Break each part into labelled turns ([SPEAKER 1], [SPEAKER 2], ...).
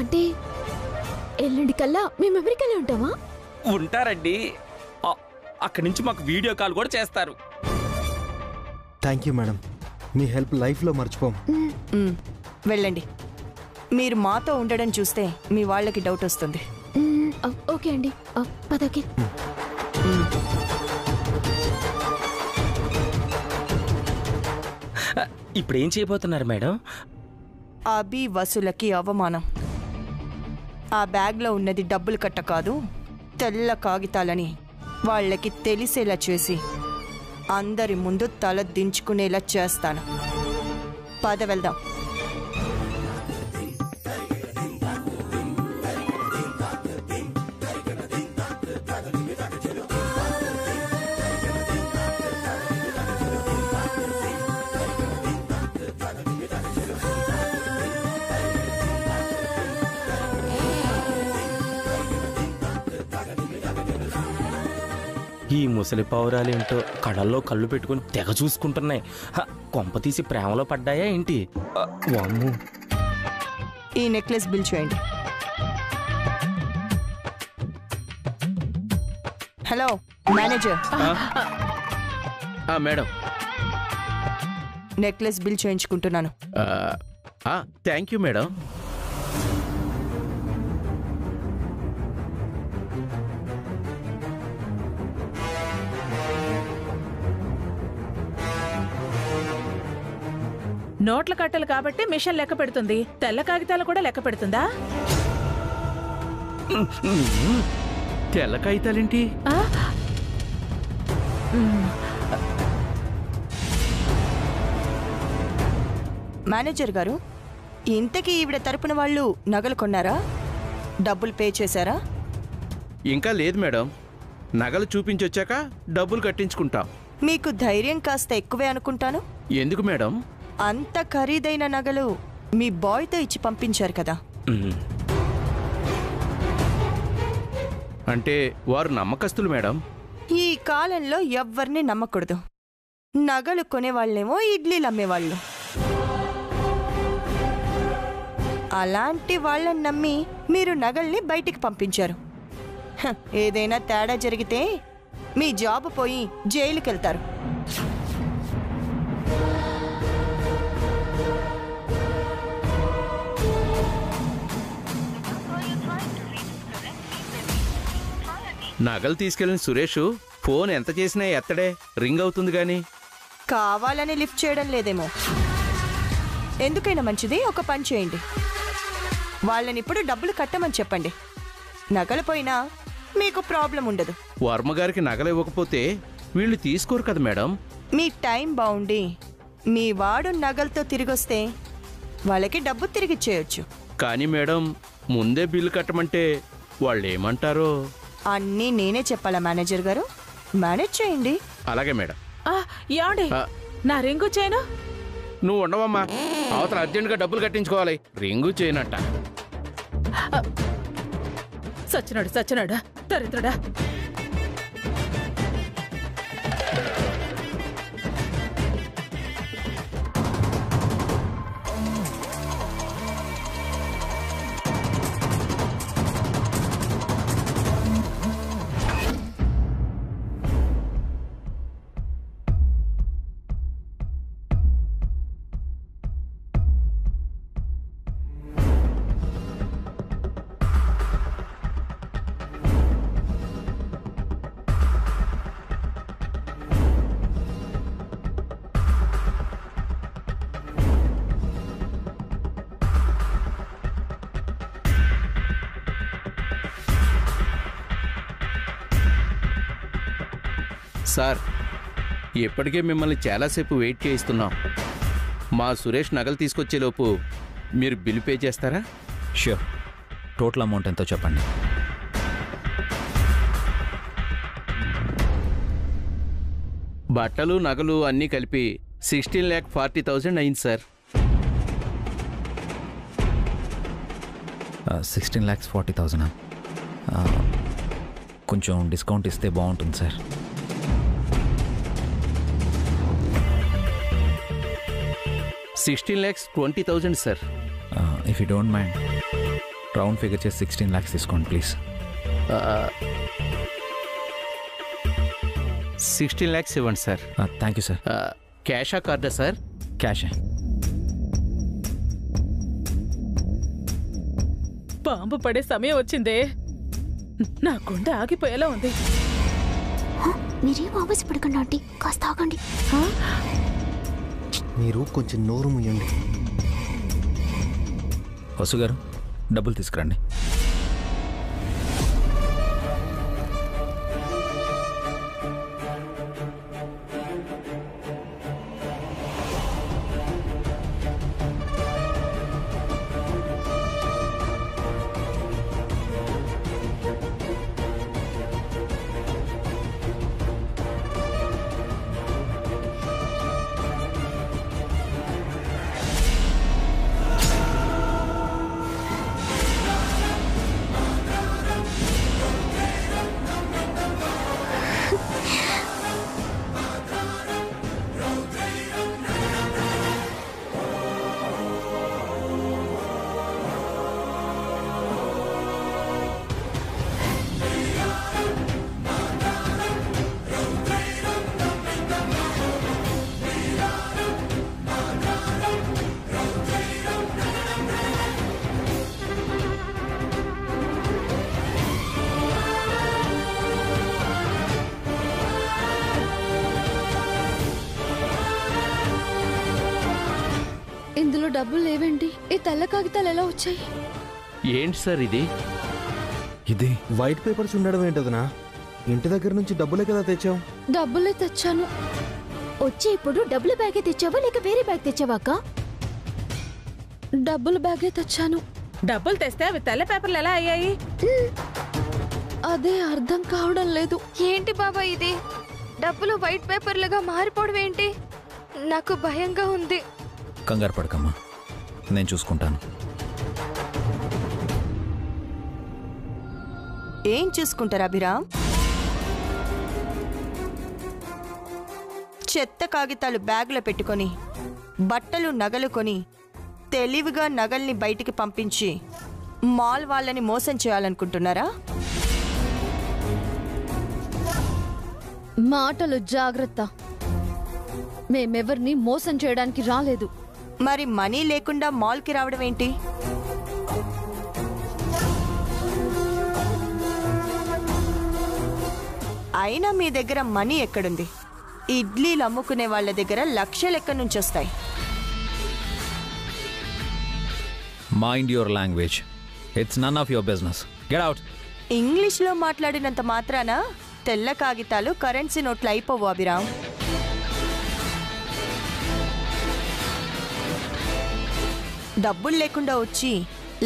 [SPEAKER 1] అంటే ఎల్లుండి కల్లా మేము అమెరికాలో ఉంటామా?
[SPEAKER 2] ఉంటారండి. అక్కడి నుంచి మాకు వీడియో కాల్ కూడా చేస్తారు.
[SPEAKER 3] Thank you madam, me help లైఫ్లో మర్చిపోం.
[SPEAKER 4] వెళ్ళండి. మీరు మాతో ఉండడం చూస్తే మీ వాళ్ళకి డౌట్ వస్తుంది.
[SPEAKER 1] ఓకే అండి, పదకి.
[SPEAKER 2] ఇప్పుడు ఏం చేయబోతున్నారు మేడం?
[SPEAKER 4] అభి వసులకి అవమానం. ఆ బ్యాగ్లో ఉన్నది డబ్బులు కట్ట కాదు, తెల్ల కాగితాలని వాళ్ళకి తెలిసేలా చేసి అందరి ముందు తల దించుకునేలా చేస్తాను. పద వెళ్దాం.
[SPEAKER 2] ఈ ముసలి పావురాలేంటో కళ్ళల్లో కళ్ళు పెట్టుకుని తెగ చూసుకుంటున్నాయి. కొంప తీసి ప్రేమలో పడ్డాయా ఏంటి? వామ్మో.
[SPEAKER 4] ఈ నెక్లెస్ బిల్ చేయండి. Hello manager.
[SPEAKER 5] Madam,
[SPEAKER 4] necklace bill చేయించుకుంటున్నాను.
[SPEAKER 5] Thank you madam.
[SPEAKER 6] నోట్ల కట్టలు కాబట్టి మిషన్ లెక్క పెడుతుంది, తెల్ల కాగితాలు కూడా లెక్క పెడుతుందా?
[SPEAKER 5] తెల్ల కాగితాలేంటి?
[SPEAKER 4] మేనేజర్ గారు, ఇంతకీ ఈవిడ తరపున వాళ్ళు నగలు కొన్నారా? డబ్బులు పే చేశారా?
[SPEAKER 5] ఇంకా లేదు మేడం, నగలు చూపించొచ్చాక డబ్బులు కట్టించుకుంటాం.
[SPEAKER 4] మీకు ధైర్యం కాస్త ఎక్కువే అనుకుంటాను.
[SPEAKER 5] ఎందుకు మేడం?
[SPEAKER 4] అంత ఖరీదైన నగలు మీ బాయ్తో ఇచ్చి పంపించారు కదా.
[SPEAKER 5] అంటే వారు నమ్మకస్తులు మేడం.
[SPEAKER 4] ఈ కాలంలో ఎవ్వరిని నమ్మకూడదు. నగలు కొనేవాళ్ళేమో ఇడ్లీలు అమ్మేవాళ్ళు. అలాంటి వాళ్ళని నమ్మి మీరు నగల్ని బయటికి పంపించారు. ఏదైనా తేడా జరిగితే మీ జాబ్ పోయి జైలుకి వెళ్తారు.
[SPEAKER 5] నగలు తీసుకెళ్లిన సురేష్ ఫోన్ ఎంత చేసినా ఎత్తడే, రింగ్ అవుతుంది గాని.
[SPEAKER 4] కావాలని లిఫ్ట్ చేయడం లేదేమో. ఎందుకైనా మంచిది, ఒక పని చేయండి. వాళ్ళని ఇప్పుడు డబ్బులు కట్టమని చెప్పండి. నగలు పోయినా మీకు ప్రాబ్లం ఉండదు.
[SPEAKER 5] వర్మగారికి నగలు ఇవ్వకపోతే వీళ్ళు తీసుకోరు కదా మేడం.
[SPEAKER 4] మీ టైం బాగుండి మీ వాడు నగలతో తిరిగొస్తే వాళ్ళకి డబ్బు తిరిగిచ్చేయొచ్చు.
[SPEAKER 5] కానీ మేడం, ముందే బిల్లు కట్టమంటే వాళ్ళు ఏమంటారో.
[SPEAKER 4] అన్నీ నేనే చెప్పాలా మేనేజర్ గారు? మేనేజ్ చేయండి.
[SPEAKER 5] అలాగే మేడం.
[SPEAKER 6] ఏమండి, నా రింగు చేయను.
[SPEAKER 5] నువ్వు ఉండవమ్మా, అవతల అర్జెంటుగా డబ్బులు కట్టించుకోవాలి. రింగు చేయనట్ట.
[SPEAKER 6] సచ్చినాడా దరిద్రుడా.
[SPEAKER 5] సార్, ఇప్పటికే మిమ్మల్ని చాలాసేపు వెయిట్ చేయిస్తున్నాం. మా సురేష్ నగలు తీసుకొచ్చేలోపు మీరు బిల్ పే చేస్తారా?
[SPEAKER 7] ష్యూర్. టోటల్ అమౌంట్ ఎంతో చెప్పండి.
[SPEAKER 5] బట్టలు నగలు అన్నీ కలిపి 16,40,000 అయింది సార్.
[SPEAKER 7] 16,40,000. కొంచెం డిస్కౌంట్ ఇస్తే బాగుంటుంది sir.
[SPEAKER 5] 16,20,000 sir.
[SPEAKER 7] If you don't mind round figure చేసి 16 lakhs తీసుకోండి ప్లీజ్.
[SPEAKER 5] 16 lakhs ఇవ్వండి సార్.
[SPEAKER 7] Thank you sir.
[SPEAKER 5] క్యాషా కార్డా సార్?
[SPEAKER 7] క్యాషే.
[SPEAKER 6] బాంబు పడే సమయం వచ్చిందే, నా గుండె ఆగిపోయేలా ఉంది.
[SPEAKER 1] మీరేం ఆవేశపడకండి ఆంటీ, కాస్త ఆగండి.
[SPEAKER 3] మీరు కొంచెం నోరు ముయ్యండి.
[SPEAKER 7] వసు గారు డబ్బులు తీసుకురండి.
[SPEAKER 1] ఇందులో డబ్బులు లేవేంటి? ఈ తెల్ల కాగితాలు ఎలా వచ్చాయి?
[SPEAKER 5] ఏంటి సార్ ఇది?
[SPEAKER 7] ఇది
[SPEAKER 3] వైట్ పేపర్స్ ఉండడం ఏంటదనా? ఇంటి దగ్గర నుంచి డబ్బులే కదా తెచ్చాం.
[SPEAKER 1] డబ్బులే తెచ్చాను. వచ్చి ఇప్పుడు డబ్బుల బ్యాగే తెచ్చావా లేక వేరే బ్యాగ్ తెచ్చావా అక్క? డబ్బుల బ్యాగే తెచ్చాను.
[SPEAKER 6] డబ్బులు తెస్తే అవి తెల్ల పేపర్లు ఎలా అయ్యాయి?
[SPEAKER 1] అదే అర్థం కావడం లేదు.
[SPEAKER 8] ఏంటి బాబా ఇది? డబ్బులు వైట్ పేపర్లుగా మారిపోవడం ఏంటి? నాకు భయంగా ఉంది.
[SPEAKER 7] కంగారు పడకమ్మా, నేను చూసుకుంటాను.
[SPEAKER 4] ఏం చూసుకుంటారు అభిరామ్? చెత్త కాగితాలు బ్యాగులో పెట్టుకొని బట్టలు నగలు కొని తెలివిగా నగల్ని బయటికి పంపించి మాల్ వాళ్ళని మోసం చేయాలనుకుంటున్నారా?
[SPEAKER 1] మాటలు జాగ్రత్త. మేమెవర్ని మోసం చేయడానికి రాలేదు.
[SPEAKER 4] మరి మనీ లేకుండా మాల్కి రావడం ఏంటి? అయినా మీ దగ్గర మనీ ఎక్కడుంది? ఇడ్లీలు అమ్ముకునే వాళ్ళ దగ్గర లక్షలు ఎక్కడి నుంచి వస్తాయి?
[SPEAKER 7] Mind your language. It's none of your business. Get out.
[SPEAKER 4] ఇంగ్లీష్లో మాట్లాడినంత మాత్రాన తెల్ల కాగితాలు కరెన్సీ నోట్లు అయిపోవు అభిరామ్. డబ్బులు లేకుండా వచ్చి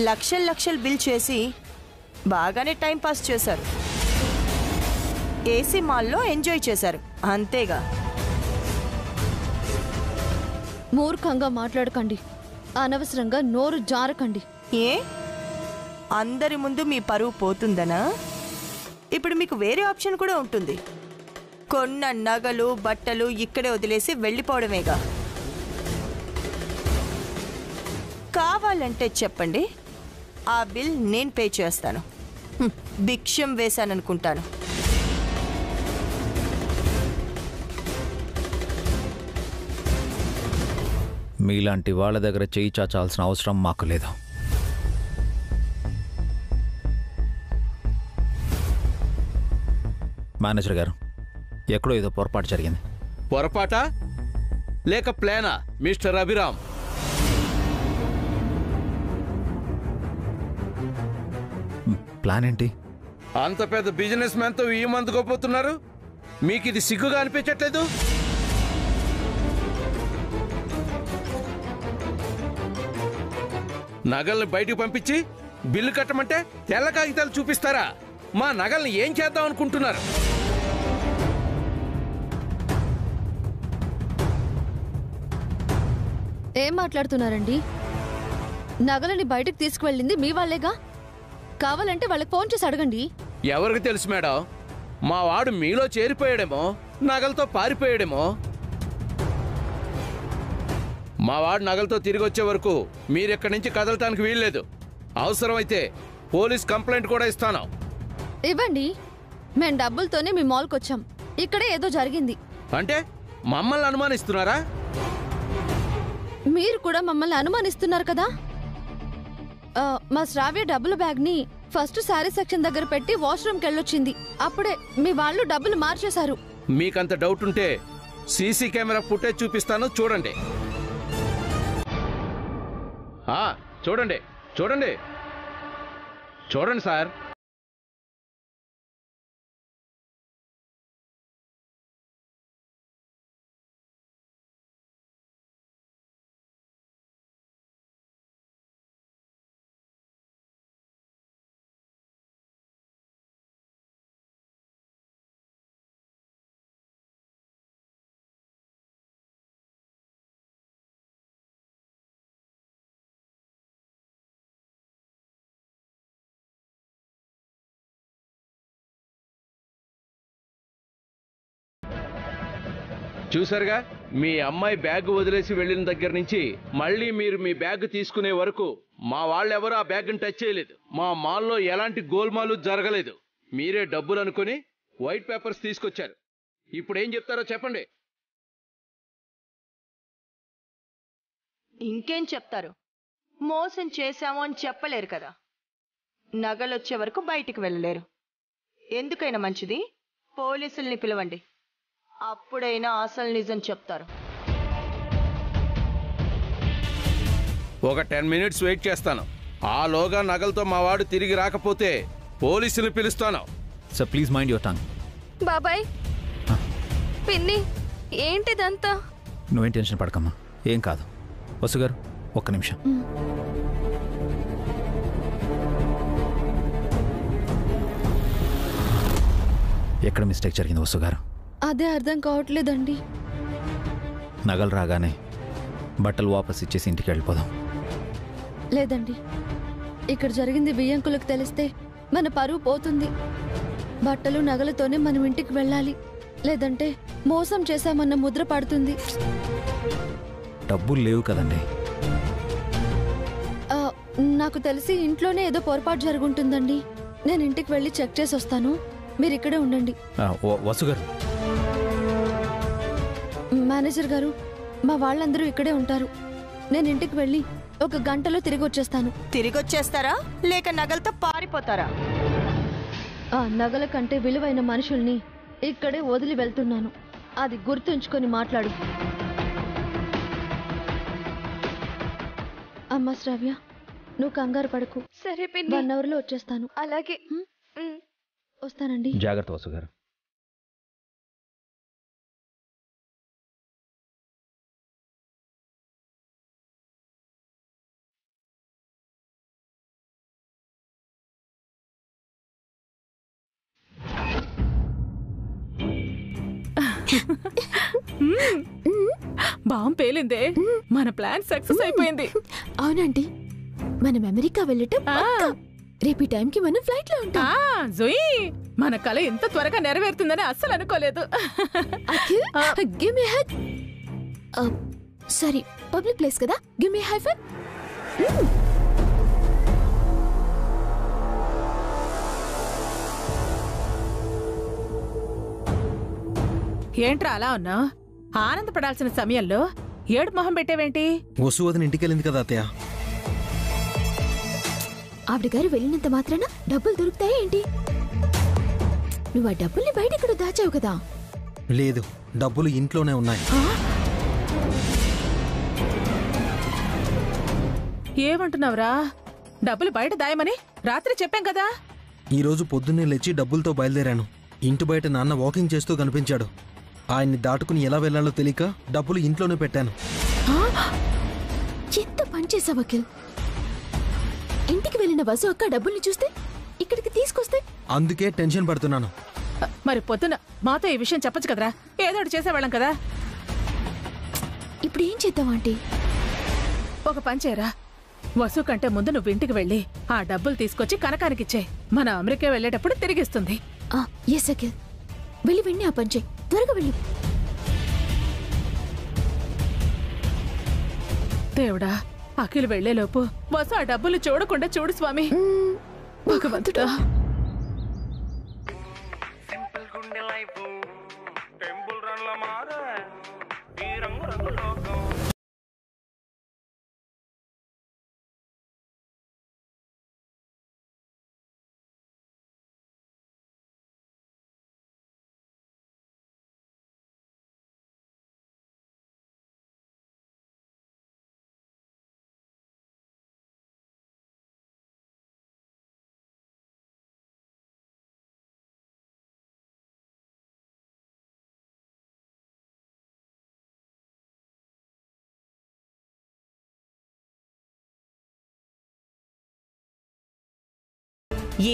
[SPEAKER 4] లక్షలు బిల్ చేసి బాగానే టైం పాస్ చేశారు. ఏసీ మాల్లో ఎంజాయ్ చేశారు అంతేగా.
[SPEAKER 1] మూర్ఖంగా మాట్లాడకండి. అనవసరంగా నోరు జారకండి.
[SPEAKER 4] ఏ అందరి ముందు మీ పరువు పోతుందనా? ఇప్పుడు మీకు వేరే ఆప్షన్ కూడా ఉంటుంది. కొన్న నగలు బట్టలు ఇక్కడే వదిలేసి వెళ్ళిపోవడమేగా. కావాలంటే చెప్పండి, ఆ బిల్ నేను పే చేస్తాను. భిక్షం వేశాననుకుంటాను.
[SPEAKER 7] మీలాంటి వాళ్ళ దగ్గర చేయి చాచాల్సిన అవసరం మాకు లేదు. మేనేజర్ గారు, ఎక్కడో ఏదో పొరపాటు జరిగింది.
[SPEAKER 5] పొరపాటా లేక ప్లానా మిస్టర్ అభిరామ్?
[SPEAKER 7] ప్లాన్ ఏంటి?
[SPEAKER 5] అంత పెద్ద బిజినెస్ మ్యాన్తో ఈ మందుకోపోతున్నారు. మీకు ఇది సిగ్గుగా అనిపించట్లేదు? నగల్ని బయటికి పంపించి బిల్లు కట్టమంటే తెల్ల కాగితాలు చూపిస్తారా? మా నగల్ని ఏం చేద్దాం అనుకుంటున్నారు?
[SPEAKER 1] ఏం మాట్లాడుతున్నారండి? నగలని బయటకు తీసుకువెళ్ళింది మీ వాళ్ళేగా. కావాలంటే వాళ్ళకి ఫోన్ చేసి అడగండి.
[SPEAKER 5] ఎవరికి తెలుసు మేడం? మా వాడు మీలో చేరిపోయాడేమో, నగలతో పారిపోయాడేమో. మా వాడు నగలతో తిరిగి వచ్చే వరకు మీరెక్కడి నుంచి కదలటానికి వీల్లేదు. అవసరమైతే పోలీస్ కంప్లైంట్ కూడా ఇస్తాను.
[SPEAKER 1] ఇవ్వండి, మేం డబ్బులతోనే మీ మాల్కి వచ్చాం. ఇక్కడే ఏదో జరిగింది.
[SPEAKER 5] అంటే మమ్మల్ని అనుమానిస్తున్నారా?
[SPEAKER 1] మీరు కూడా మమ్మల్ని అనుమానిస్తున్నారు కదా. మా శ్రావ్య డబ్బుల బ్యాగ్ని ఫస్ట్ శారీ సెక్షన్ దగ్గర పెట్టి వాష్రూమ్కి వెళ్ళొచ్చింది. అప్పుడే మీ వాళ్ళు డబ్బులు మార్చేశారు.
[SPEAKER 5] మీకంత డౌట్ ఉంటే సీసీ కెమెరా ఫుటేజ్ చూపిస్తాను, చూడండి. చూడండి చూడండి చూడండి సార్. చూసారుగా, మీ అమ్మాయి బ్యాగ్ వదిలేసి వెళ్ళిన దగ్గర నుంచి మళ్ళీ మీరు మీ బ్యాగ్ తీసుకునే వరకు మా వాళ్ళెవరూ ఆ బ్యాగ్ని టచ్ చేయలేదు. మా మాల్లో ఎలాంటి గోల్మాలు జరగలేదు. మీరే డబ్బులు అనుకుని వైట్ పేపర్స్ తీసుకొచ్చారు. ఇప్పుడు ఏం చెప్తారో చెప్పండి.
[SPEAKER 4] ఇంకేం చెప్తారు? మోసం చేశాము అని చెప్పలేరు కదా. నగలొచ్చే వరకు బయటికి వెళ్ళలేరు. ఎందుకైనా మంచిది పోలీసుల్ని పిలవండి. అప్పుడైనా అసలు నిజం చెప్తారు.
[SPEAKER 5] ఒక 10 minutes వెయిట్ చేస్తాను. ఆలోగా నగలతో మా వాడు తిరిగి రాకపోతే పోలీసులు పిలుస్తాను.
[SPEAKER 7] Sir please mind your tongue.
[SPEAKER 8] బాబాయ్, పిన్ని, ఏంటిదంతా?
[SPEAKER 7] నువ్వేం టెన్షన్ పడకమ్మా, ఏం కాదు. వసు గారు ఒక్క నిమిషం. ఎక్కడ మిస్టేక్ జరిగింది వసు గారు?
[SPEAKER 1] అదే అర్థం కావట్లేదండి.
[SPEAKER 7] నగలు రాగానే బట్టలు వాపస్ ఇచ్చేసి ఇంటికి వెళ్ళిపోదాం.
[SPEAKER 1] లేదండి, ఇక్కడ జరిగింది బియ్యంకులకు తెలిస్తే మన పరువు పోతుంది. బట్టలు నగలతోనే మనం ఇంటికి వెళ్ళాలి, లేదంటే మోసం చేశామన్న ముద్ర పడుతుంది.
[SPEAKER 7] డబ్బులు లేవు కదండి.
[SPEAKER 1] నాకు తెలిసి ఇంట్లోనే ఏదో పొరపాటు జరుగుంటుందండి. నేను ఇంటికి వెళ్ళి చెక్ చేసి వస్తాను, మీరు ఇక్కడే ఉండండి.
[SPEAKER 7] వసు గారు,
[SPEAKER 1] మేనేజర్ గారు, మా వాళ్ళందరూ ఇక్కడే ఉంటారు. నేను ఇంటికి వెళ్ళి 1 గంటలో తిరిగి వచ్చేస్తాను.
[SPEAKER 4] తిరిగొచ్చేస్తారా లేక నగలతో పారిపోతారా?
[SPEAKER 1] ఆ నగల కంటే విలువైన మనుషుల్ని ఇక్కడే వదిలి వెళ్తున్నాను. అది గుర్తుంచుకొని మాట్లాడు. అమ్మ శ్రావ్య, నువ్వు కంగారు పడకు.
[SPEAKER 8] సరే పిన్ని,
[SPEAKER 1] 1 అవర్లో వచ్చేస్తాను.
[SPEAKER 8] అలాగే.
[SPEAKER 1] వస్తానండి.
[SPEAKER 7] జాగ్రత్త వసు గారు.
[SPEAKER 6] బాంబు పేలిందే, మన ప్లాన్ సక్సెస్ అయిపోయింది.
[SPEAKER 9] అవునండి, మనం అమెరికా వెళ్ళటం పక్కా. రేపు ఈ టైంకి మనం ఫ్లైట్ లో ఉంటాం.
[SPEAKER 6] జోయి, మన కల ఎంత త్వరగా నెరవేరుతుందని అస్సలు అనుకోలేదు.
[SPEAKER 9] Give me hug. Sorry, public place కదా, గివ్ మీ హై ఫైవ్.
[SPEAKER 6] ఏంట్రా అలా ఉన్నా? ఆనందపడాల్సిన సమయంలో ఏడు మొహం పెట్టేవేంటి?
[SPEAKER 3] వసు వదిన ఇంటికి వెళ్ళింది కదా అత్తయ్య.
[SPEAKER 9] ఆవిడ గారు వెళ్ళినంత మాత్రాన డబ్బులు దొరుకుతాయా ఏంటి? నువ్వు ఆ డబ్బుల్ని బయట ఇక్కడ దాచావు కదా.
[SPEAKER 3] లేదు, డబ్బులు ఇంట్లోనే ఉన్నాయి.
[SPEAKER 6] ఏమంటున్నావురా? డబ్బులు బయట దాయమని రాత్రి చెప్పాం కదా.
[SPEAKER 3] ఈ రోజు పొద్దున్నే లేచి డబ్బులతో బయలుదేరాను. ఇంటి బయట నాన్న వాకింగ్ చేస్తూ కనిపించాడు. ఆయన్ని దాటుకుని ఎలా వెళ్లాలో తెలియక డబ్బులు ఇంట్లోనే పెట్టాను.
[SPEAKER 9] ఎంత పని చేసావు అఖిల్. ఇంటికి వెళ్ళిన వసు అక్క డబ్బుల్ని చూస్తే ఇక్కడికి తీసుకొస్తే
[SPEAKER 3] అందుకే టెన్షన్ పడుతున్నాను.
[SPEAKER 6] మరి పొద్దున మాతో ఈ విషయం చెప్పొచ్చు కదరా, ఏదో ఒకటి చేసేవాళ్ళం కదా.
[SPEAKER 9] ఇప్పుడు ఏం చేద్దాం ఆంటీ?
[SPEAKER 6] ఒక పని చేయరా, వసు కంటే ముందు నువ్వు ఇంటికి వెళ్ళి ఆ డబ్బులు తీసుకొచ్చి కనకానికిచ్చే. మన అమెరికా వెళ్ళేటప్పుడు తిరిగిస్తుంది.
[SPEAKER 9] ఎస్ అఖిల్, వెళ్ళి వెండి ఆ పని చేయి, త్వరగా వెళ్ళు.
[SPEAKER 6] దేవుడా, అఖిల్ వెళ్లేలోపు వసు ఆ డబ్బులు చూడకుండా చూడు స్వామి. భగవంతుడా.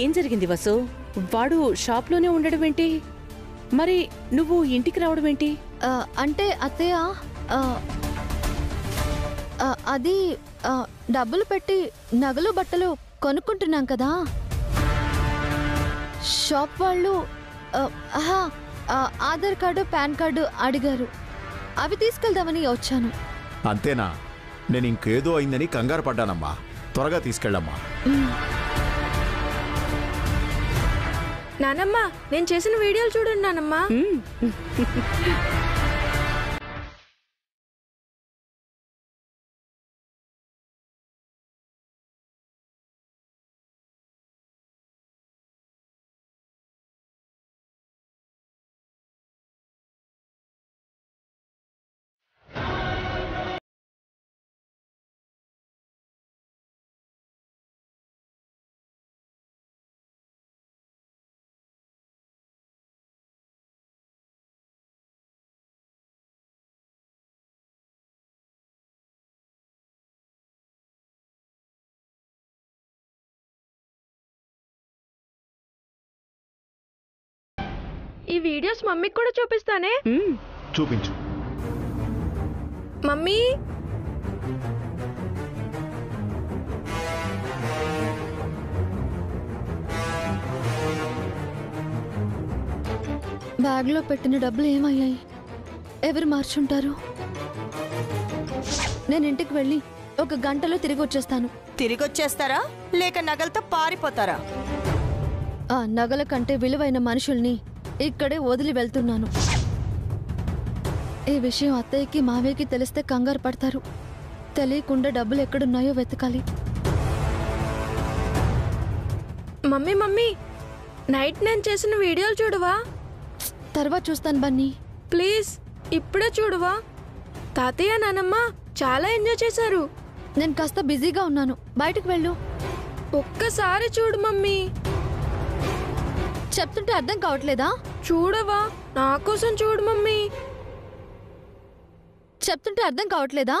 [SPEAKER 10] ఏం జరిగింది వసు? వాడు షాప్లోనే ఉండడం ఏంటి? మరి నువ్వు ఇంటికి రావడం ఏంటి?
[SPEAKER 1] అంటే అత్తయ్య అది డబ్బులు పెట్టి నగలు బట్టలు కొనుక్కుంటున్నాం కదా, షాప్ వాళ్ళు ఆధార్ కార్డు పాన్ కార్డు అడిగారు, అవి తీసుకెళ్దామని వచ్చాను.
[SPEAKER 11] అంతేనా? నేను ఇంకేదో అయిందని కంగారు పడ్డానమ్మా. త్వరగా తీసుకెళ్ళమ్మా.
[SPEAKER 8] నానమ్మ, నేను చేసిన వీడియోలు చూడండి నానమ్మ. ఈ వీడియోస్ మమ్మీకి కూడా చూపిస్తానే.
[SPEAKER 11] చూపించు.
[SPEAKER 8] మమ్మీ,
[SPEAKER 1] బ్యాగ్లో పెట్టిన డబ్బులు ఏమయ్యాయి? ఎవరు మార్చుంటారు? నేను ఇంటికి వెళ్ళి 1 గంటలో తిరిగి వచ్చేస్తాను.
[SPEAKER 4] తిరిగొచ్చేస్తారా లేక నగలతో పారిపోతారా?
[SPEAKER 1] ఆ నగల కంటే విలువైన మనుషుల్ని ఇక్కడే వదిలి వెళ్తున్నాను. ఈ విషయం అత్తయ్యకి మావయ్యకి తెలిస్తే కంగారు పడతారు. తెలియకుండా డబ్బులు ఎక్కడున్నాయో వెతకాలి.
[SPEAKER 8] మమ్మీ మమ్మీ, నైట్ నేను చేసిన వీడియోలు చూడవా?
[SPEAKER 1] తర్వాత చూస్తాను బన్నీ.
[SPEAKER 8] ప్లీజ్ ఇప్పుడే చూడవా? తాతయ్య నానమ్మ చాలా ఎంజాయ్ చేశారు.
[SPEAKER 1] నేను కాస్త బిజీగా ఉన్నాను, బయటకు వెళ్ళు.
[SPEAKER 8] ఒక్కసారి చూడు మమ్మీ.
[SPEAKER 1] చెప్తుంటే అర్థం కావట్లేదా?
[SPEAKER 8] చూడవా, నా కోసం చూడు మమ్మీ.
[SPEAKER 1] చెప్తుంటే అర్థం కావట్లేదా?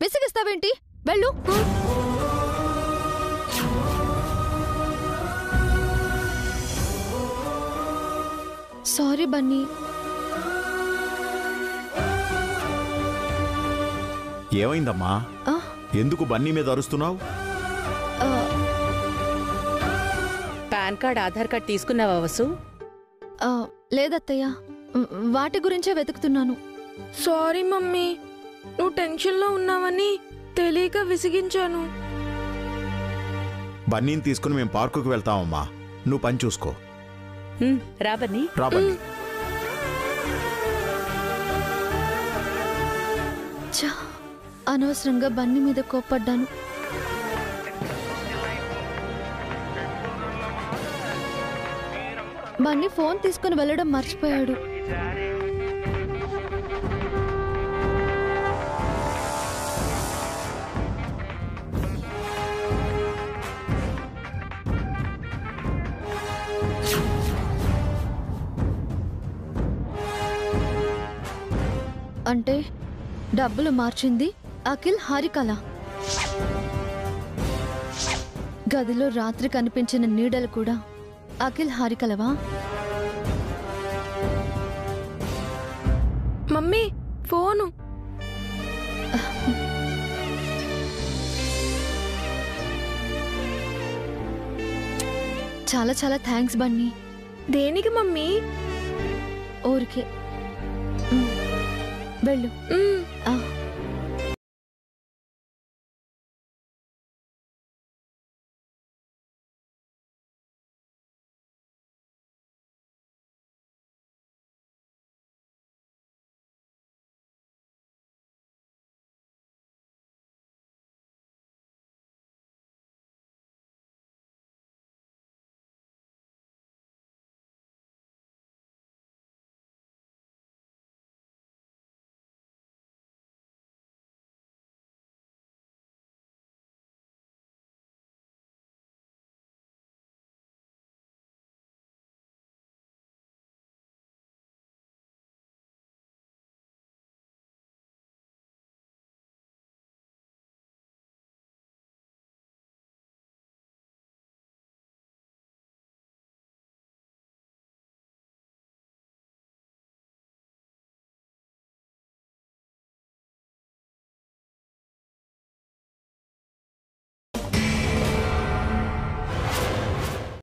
[SPEAKER 1] విసిగిస్తావేంటి? వెళ్ళు. సారీ బన్నీ.
[SPEAKER 11] ఏమైందమ్మా? ఎందుకు బన్నీ మీద అరుస్తున్నావు?
[SPEAKER 10] పాన్ కార్డ్ ఆధార్ కార్డ్ తీసుకున్నావా వసు?
[SPEAKER 1] లేదత్తయ్య, వాటి గురించే వెతుకుతున్నాను.
[SPEAKER 8] సారీ మమ్మీ, నువ్వు టెన్షన్లో ఉన్నావని తెలియక విసిగించాను.
[SPEAKER 11] బన్నీని తీసుకుని మేము పార్కుకి వెళ్తామమ్మా. నువ్వు పని చూసుకో.
[SPEAKER 10] రా బన్నీ.
[SPEAKER 11] రా బన్నీ.
[SPEAKER 1] అనవసరంగా బన్నీ మీద కోప్పడ్డాను. బన్నీ ఫోన్ తీసుకుని వెళ్ళడం మర్చిపోయాడు. అంటే డబ్బులు మార్చింది అఖిల్ హారికల. గదిలో రాత్రి కనిపించిన నీడలు కూడా అఖిల్ హారికలవా?
[SPEAKER 8] Mummy phone.
[SPEAKER 1] చాలా చాలా థ్యాంక్స్ బన్నీ.
[SPEAKER 8] దేనికి మమ్మీ?
[SPEAKER 1] ఊరికే వెళ్ళు.